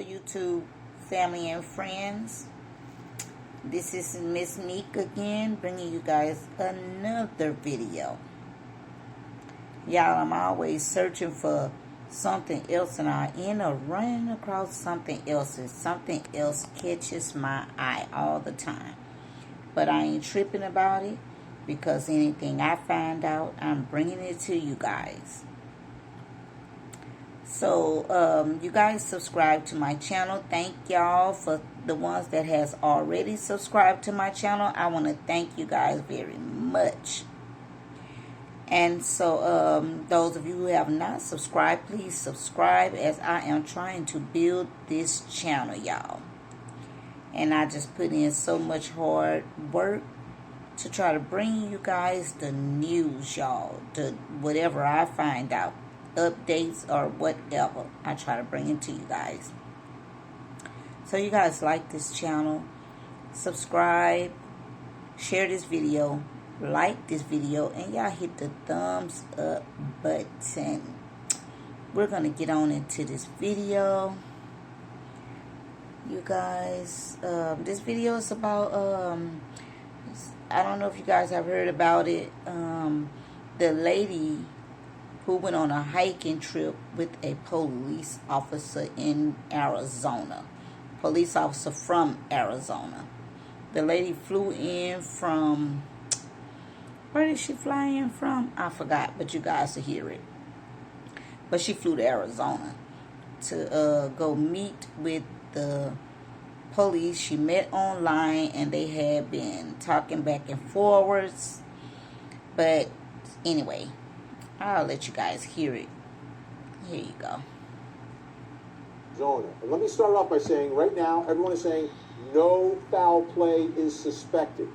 YouTube family and friends. This is Miss Meek again, bringing you guys another video. Y'all, I'm always searching for something else, and I end up running across something else, and something else catches my eye all the time. But I ain't tripping about it, because anything I find out, I'm bringing it to you guys. So, you guys subscribe to my channel. Thank y'all for the ones that has already subscribed to my channel. I want to thank you guys very much. And so, those of you who have not subscribed, please subscribe, as I am trying to build this channel, y'all. And I just put in so much hard work to try to bring you guys the news, y'all. Whatever I find out, updates or whatever, I try to bring it to you guys. So you guys like this channel, subscribe, share this video, like this video, and y'all hit the thumbs up button. We're gonna get on into this video, you guys. This video is about I don't know if you guys have heard about it. The lady who went on a hiking trip with a police officer in Arizona. Police officer from Arizona. The lady flew in from, where did she fly in from? I forgot, but you guys will hear it. But she flew to Arizona to go meet with the police. She met online, and they had been talking back and forwards. But anyway, I'll let you guys hear it. Here you go. Arizona. And let me start off by saying, right now, everyone is saying no foul play is suspected.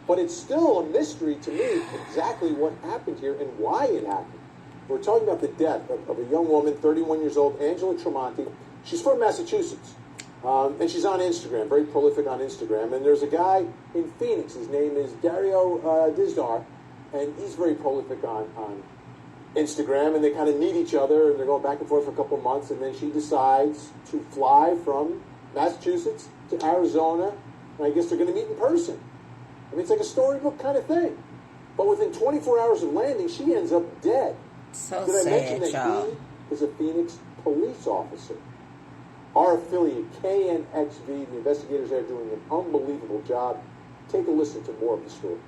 But it's still a mystery to me exactly what happened here and why it happened. We're talking about the death of a young woman, 31 years old, Angela Tremonti. She's from Massachusetts. And she's on Instagram, very prolific on Instagram. And there's a guy in Phoenix. His name is Dario Dizdar. And he's very prolific on Instagram, and they kind of meet each other, and they're going back and forth for a couple of months, and then she decides to fly from Massachusetts to Arizona, and I guess they're going to meet in person. I mean, it's like a storybook kind of thing. But within 24 hours of landing, she ends up dead. So Did I mention sad, that y'all. he is a Phoenix police officer? Our affiliate, KNXV, the investigators there are doing an unbelievable job. Take a listen to more of the story.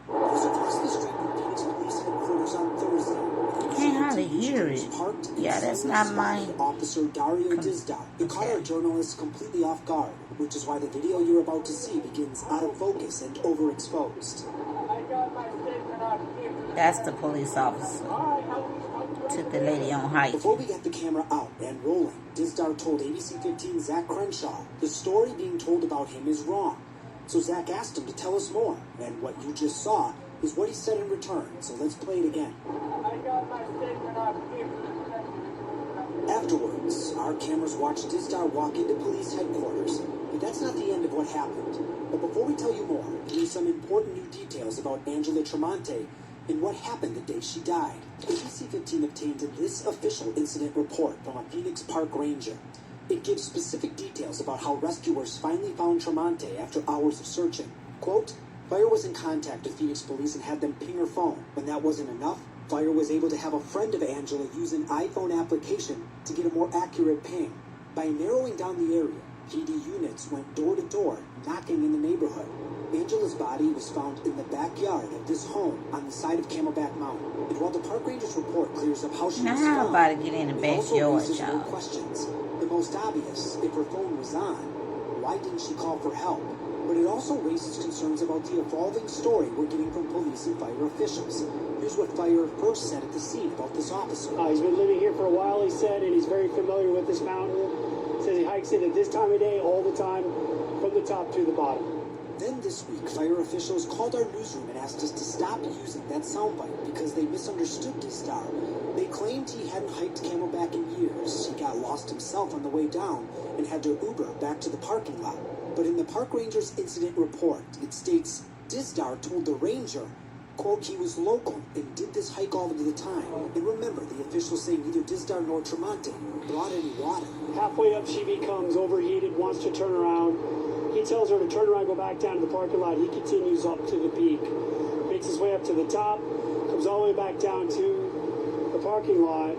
Across the street from Phoenix Police headquarters on Thursday. Can't hardly hear it. Yeah, that's not mine. Officer Dario Dizdar. It caught our journalists completely off guard, which is why the video you're about to see begins out of focus and overexposed. That's the police officer. Took the lady on hike. Before we got the camera out and rolling, Dizdar told ABC 15 Zach Crenshaw the story being told about him is wrong. So Zach asked him to tell us more, and what you just saw is what he said in return, so let's play it again. Afterwards, our cameras watched Dizdar walk into police headquarters, but that's not the end of what happened. But before we tell you more, here's some important new details about Angela Tremonti and what happened the day she died. ABC 15 obtained this official incident report from a Phoenix Park ranger. It gives specific details about how rescuers finally found Tremonti after hours of searching. Quote, Fire was in contact with Phoenix police and had them ping her phone. When that wasn't enough, Fire was able to have a friend of Angela use an iPhone application to get a more accurate ping. By narrowing down the area, PD units went door to door, knocking in the neighborhood. Angela's body was found in the backyard of this home on the side of Camelback Mountain. And while the park ranger's report clears up how she was found, Now get in the it also backyard, raises more y'all. questions. The most obvious, if her phone was on, why didn't she call for help? But it also raises concerns about the evolving story we're getting from police and fire officials. Here's what Fire first said at the scene about this officer. He's been living here for a while, he said, and he's very familiar with this mountain. Says he hikes it at this time of day, all the time, from the top to the bottom. Then this week, fire officials called our newsroom and asked us to stop using that soundbite because they misunderstood Dizdar. They claimed he hadn't hiked Camelback in years. He got lost himself on the way down and had to Uber back to the parking lot. But in the park ranger's incident report, it states Dizdar told the ranger Quote, he was local and did this hike all of the time. And remember, the officials say neither Dizdar nor Tremonti brought any water. Halfway up, she becomes overheated, wants to turn around. He tells her to turn around, go back down to the parking lot. He continues up to the peak, makes his way up to the top, comes all the way back down to the parking lot.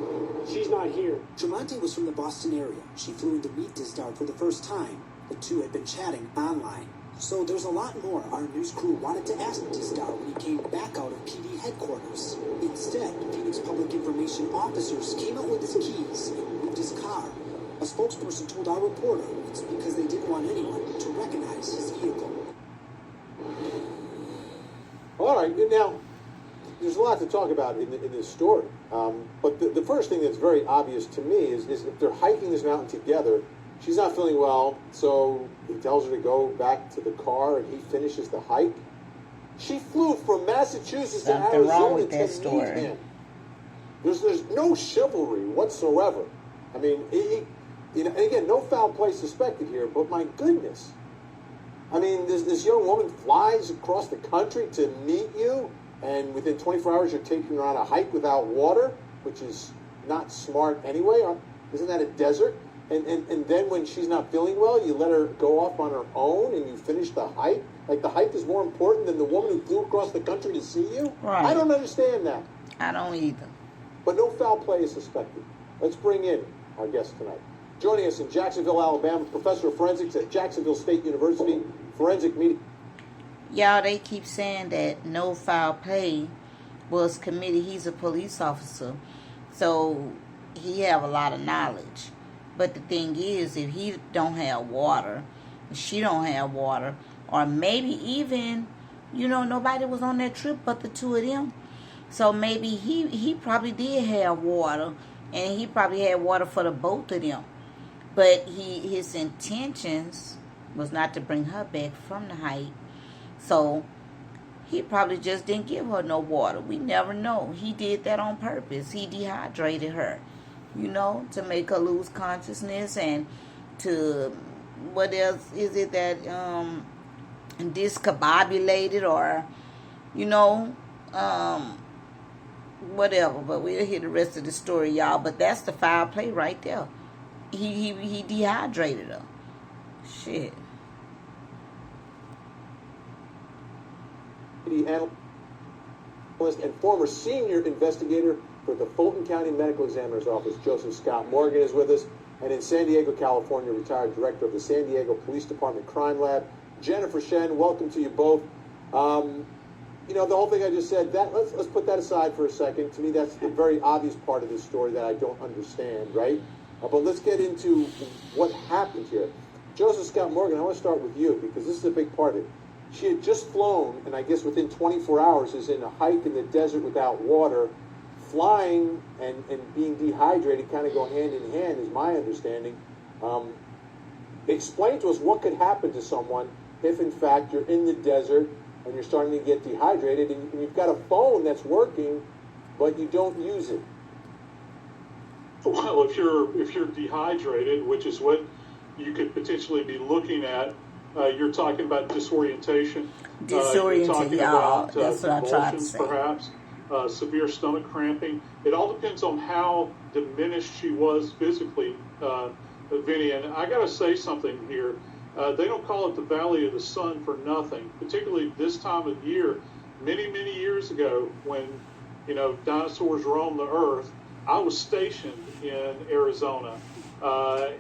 She's not here. Tremonti was from the Boston area. She flew in to meet Dizdar for the first time. The two had been chatting online. So there's a lot more our news crew wanted to ask Dizdar when he came back out of PD headquarters. Instead, Phoenix Public Information officers came out with his keys and moved his car. A spokesperson told our reporter it's because they didn't want anyone to recognize his vehicle. All right, now, there's a lot to talk about in this story. But the first thing that's very obvious to me is if they're hiking this mountain together, she's not feeling well, so he tells her to go back to the car and he finishes the hike. She flew from Massachusetts to Something wrong Arizona with that to story. meet him. There's no chivalry whatsoever. I mean, and again, no foul play suspected here, but my goodness. I mean, this young woman flies across the country to meet you, and within 24 hours you're taking her on a hike without water, which is not smart anyway. Isn't that a desert? And then when she's not feeling well, you let her go off on her own and you finish the hike? Like the hike is more important than the woman who flew across the country to see you? Right. I don't understand that. I don't either. But no foul play is suspected. Let's bring in our guest tonight. Joining us in Jacksonville, Alabama, professor of forensics at Jacksonville State University, forensic media. Y'all, they keep saying that no foul play was committed. He's a police officer, so he have a lot of knowledge. But the thing is, if he don't have water, she don't have water, or maybe even, nobody was on that trip but the two of them. So maybe he probably did have water, and he probably had water for the both of them. But his intentions was not to bring her back from the hike. So he probably just didn't give her no water. We never know. He did that on purpose. He dehydrated her, to make her lose consciousness, and to, what else is it that, discombobulated, or, whatever. But we'll hear the rest of the story, y'all. But that's the foul play right there. He dehydrated her. Shit. Analyst and former senior investigator for the Fulton County Medical Examiner's Office, Joseph Scott Morgan, is with us. And in San Diego, California, retired director of the San Diego Police Department Crime Lab, Jennifer Shen. Welcome to you both. The whole thing I just said, let's put that aside for a second. To me, that's the very obvious part of this story that I don't understand, right? But let's get into what happened here. Joseph Scott Morgan, I want to start with you because this is a big part of it. She had just flown, and I guess within 24 hours is in a hike in the desert without water. Flying and being dehydrated kind of go hand in hand, is my understanding. Explain to us what could happen to someone if, in fact, you're in the desert and you're starting to get dehydrated, and you've got a phone that's working, but you don't use it. Well, if you're dehydrated, which is what you could potentially be looking at, you're talking about disorientation. Disoriented, you're talking y'all. about That's what I tried to convulsions, say. perhaps. Severe stomach cramping. It all depends on how diminished she was physically, Vinny. And I got to say something here. They don't call it the Valley of the Sun for nothing, particularly this time of year. Many, many years ago, when dinosaurs roamed the earth, I was stationed in Arizona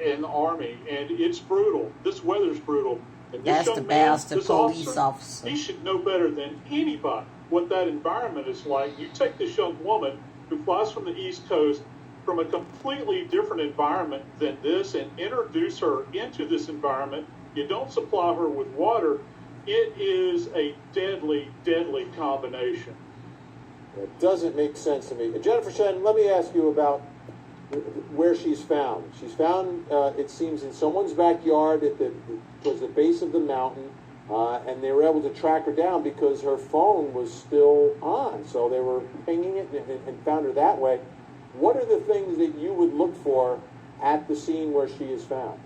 in the Army, and it's brutal. This weather's brutal. And this That's young the man, bastard this police officer. He should know better than anybody what that environment is like. You take this young woman who flies from the East Coast from a completely different environment than this and introduce her into this environment. You don't supply her with water. It is a deadly, deadly combination. It doesn't make sense to me. Jennifer Shen, let me ask you about where she's found. She's found, it seems, in someone's backyard towards the base of the mountain, and they were able to track her down because her phone was still on. So they were pinging it and found her that way. What are the things that you would look for at the scene where she is found?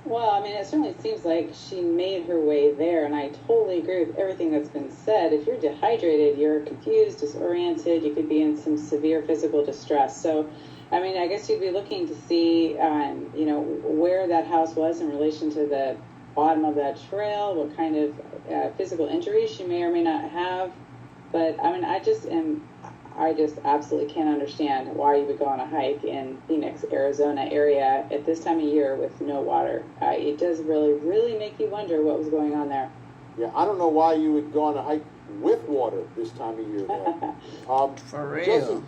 Well, I mean, it certainly seems like she made her way there, and I totally agree with everything that's been said. If you're dehydrated, you're confused, disoriented, you could be in some severe physical distress. So, I mean, I guess you'd be looking to see, where that house was in relation to the bottom of that trail, what kind of physical injuries she may or may not have. But, I mean, I just absolutely can't understand why you would go on a hike in Phoenix, Arizona area at this time of year with no water. It does really, really make you wonder what was going on there. Yeah, I don't know why you would go on a hike with water this time of year. For real. Joseph,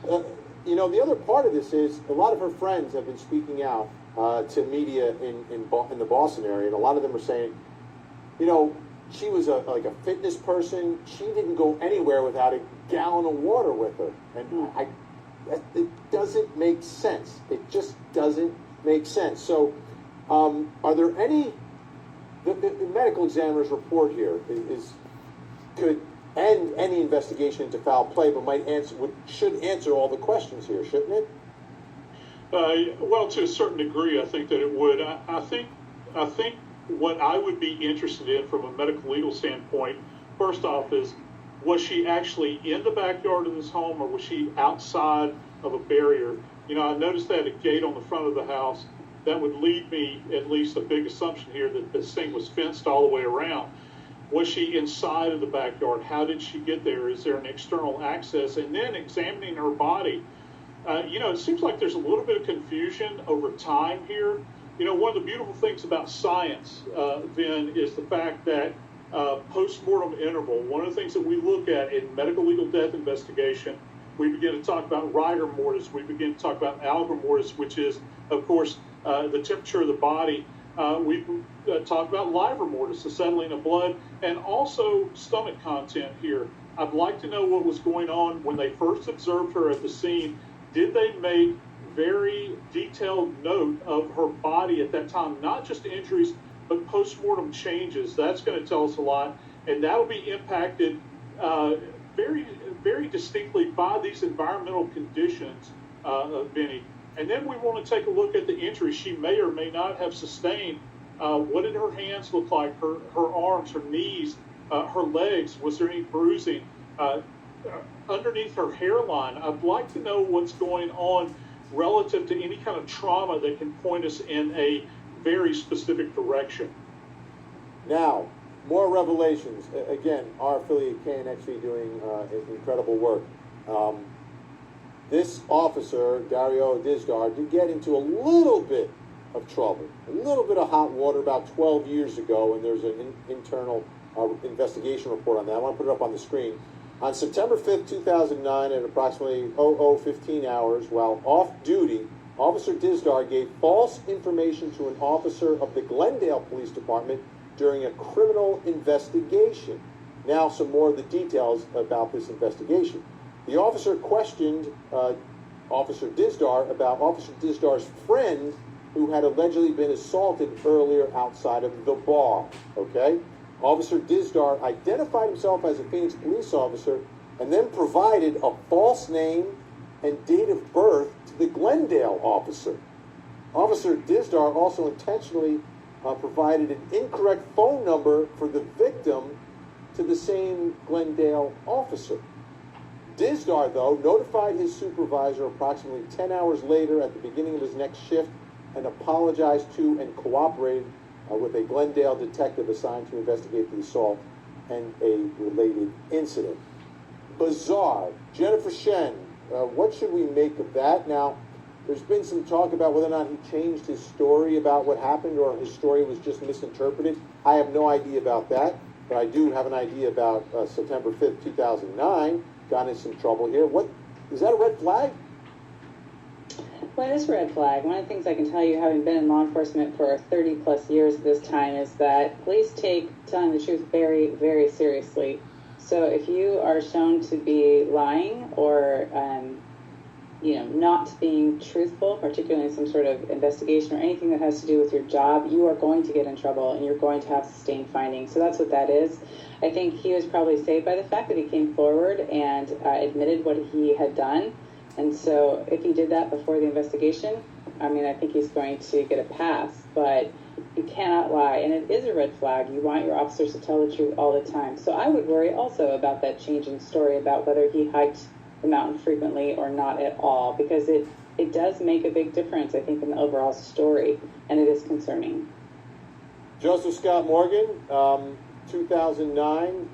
the other part of this is a lot of her friends have been speaking out to media in the Boston area, and a lot of them are saying, she was like a fitness person. She didn't go anywhere without a gallon of water with her, and it doesn't make sense. It just doesn't make sense. So, are there any? The medical examiner's report here could end any investigation into foul play, but should answer all the questions here, shouldn't it? Well, to a certain degree, I think that it would. I think what I would be interested in from a medical legal standpoint, first off, is was she actually in the backyard of this home, or was she outside of a barrier? I noticed they had a gate on the front of the house. That would lead me at least a big assumption here that this thing was fenced all the way around. Was she inside of the backyard? How did she get there? Is there an external access? And then examining her body, it seems like there's a little bit of confusion over time here. One of the beautiful things about science, then, is the fact that post-mortem interval, one of the things that we look at in medical legal death investigation, we begin to talk about rigor mortis, we begin to talk about algor mortis, which is, of course, the temperature of the body. We talk about livor mortis, the settling of blood, and also stomach content here. I'd like to know what was going on when they first observed her at the scene. Did they make very detailed note of her body at that time, not just injuries, but post-mortem changes? That's going to tell us a lot, and that'll be impacted very, very distinctly by these environmental conditions, Vinny. And then we want to take a look at the injuries she may or may not have sustained. What did her hands look like, her arms, her knees, her legs? Was there any bruising underneath her hairline? I'd like to know what's going on relative to any kind of trauma that can point us in a very specific direction. Now, more revelations. Again, our affiliate KNXV doing incredible work. This officer, Dario Dizdar, did get into a little bit of trouble, a little bit of hot water about 12 years ago, and there's an internal investigation report on that. I want to put it up on the screen. On September 5th, 2009, at approximately 00:15 hours, while off duty, Officer Dizdar gave false information to an officer of the Glendale Police Department during a criminal investigation. Now, some more of the details about this investigation. The officer questioned Officer Dizdar about Officer Dizdar's friend who had allegedly been assaulted earlier outside of the bar. Okay? Officer Dizdar identified himself as a Phoenix police officer and then provided a false name and date of birth to the Glendale officer. Officer Dizdar also intentionally provided an incorrect phone number for the victim to the same Glendale officer. Dizdar, though, notified his supervisor approximately 10 hours later at the beginning of his next shift and apologized to and cooperated with a Glendale detective assigned to investigate the assault and a related incident. Bizarre. Jennifer Shen, what should we make of that? Now, there's been some talk about whether or not he changed his story about what happened or his story was just misinterpreted. I have no idea about that, but I do have an idea about September 5th, 2009. Got in some trouble here. What is that, a red flag? Well, it is a red flag. One of the things I can tell you, having been in law enforcement for 30 plus years at this time, is that police take telling the truth very, very seriously. So if you are shown to be lying or, not being truthful, particularly in some sort of investigation or anything that has to do with your job, you are going to get in trouble and you're going to have sustained findings. So that's what that is. I think he was probably saved by the fact that he came forward and admitted what he had done. And so if he did that before the investigation, I mean, I think he's going to get a pass, but you cannot lie, and it is a red flag. You want your officers to tell the truth all the time. So I would worry also about that changing story about whether he hiked the mountain frequently or not at all, because it does make a big difference, I think, in the overall story, and it is concerning. Joseph Scott Morgan, 2009,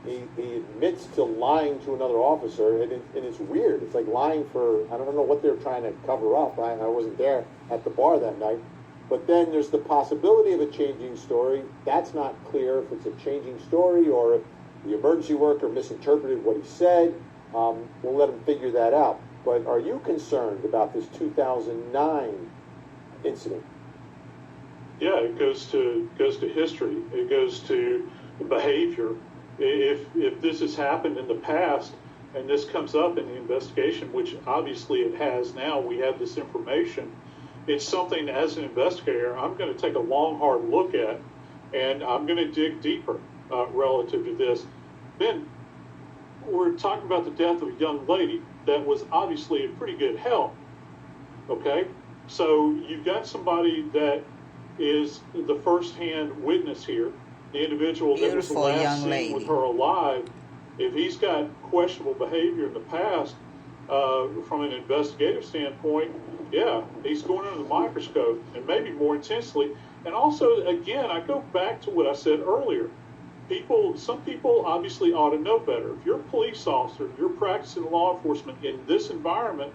he admits to lying to another officer, and it's weird. It's like lying for, I don't know what they're trying to cover up. I wasn't there at the bar that night. But then there's the possibility of a changing story. That's not clear if it's a changing story or if the emergency worker misinterpreted what he said. We'll let him figure that out. But are you concerned about this 2009 incident? Yeah, it goes to history. It goes to behavior. If this has happened in the past and this comes up in the investigation, which obviously it has now, we have this information. It's something, as an investigator, I'm going to take a long, hard look at, and I'm going to dig deeper relative to this. Ben, we're talking about the death of a young lady that was obviously in pretty good health, okay? So you've got somebody that is the first-hand witness here, the individual that was last seen with her alive. If he's got questionable behavior in the past, from an investigative standpoint, yeah, he's going under the microscope, and maybe more intensely. And also, again, I go back to what I said earlier. Some people obviously ought to know better. If you're a police officer, if you're practicing law enforcement in this environment,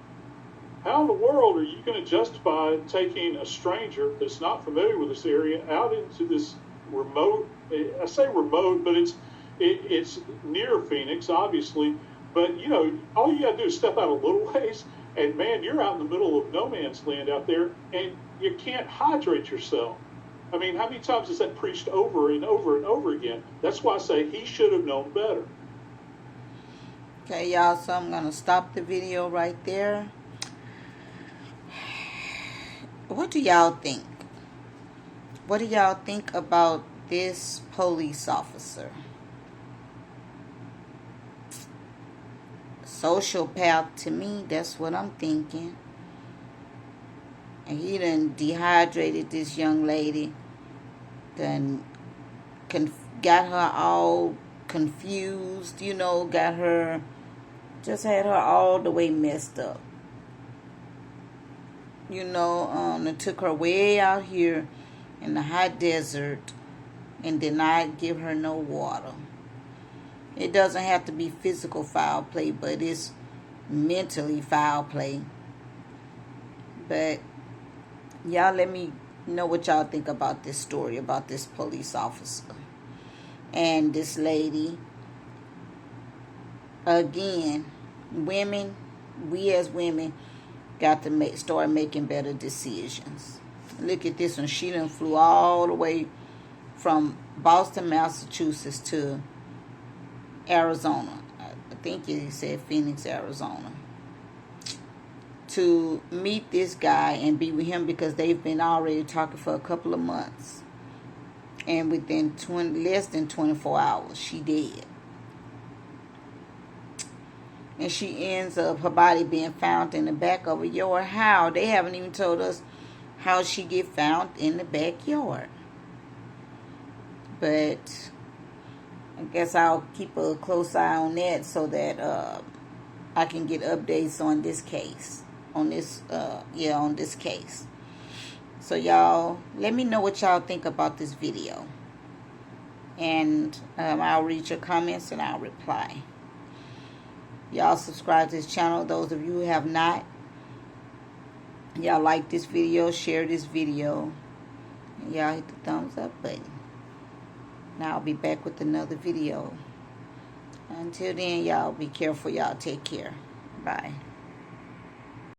how in the world are you going to justify taking a stranger that's not familiar with this area out into this remote, I say remote, but it's near Phoenix, obviously. But, you know, all you got to do is step out a little ways, and, man, you're out in the middle of no man's land out there, and you can't hydrate yourself. I mean, how many times is that preached over and over and over again? That's why I say he should have known better. Okay, y'all, so I'm going to stop the video right there. What do y'all think? What do y'all think about this police officer? Sociopath to me, that's what I'm thinking. And he done dehydrated this young lady, done got her all confused, you know, just had her all the way messed up. You know, and took her way out here in the hot desert and did not give her no water. It doesn't have to be physical foul play, but it's mentally foul play. But y'all let me know what y'all think about this story, about this police officer and this lady. Again, women, we as women got to start making better decisions. Look at this one. She done flew all the way from Boston, Massachusetts to Arizona. I think he said Phoenix, Arizona, to meet this guy and be with him, because they've been already talking for a couple of months. And within less than 24 hours, she dead. And she ends up, her body being found in the back of a yard. How? They haven't even told us how she get found in the backyard. But I guess I'll keep a close eye on that so that I can get updates on this case. On this case. So y'all, let me know what y'all think about this video. And I'll read your comments and I'll reply. Y'all subscribe to this channel. Those of you who have not, y'all like this video, share this video, and y'all hit the thumbs up button. Now I'll be back with another video. Until then, y'all be careful. Y'all take care. Bye.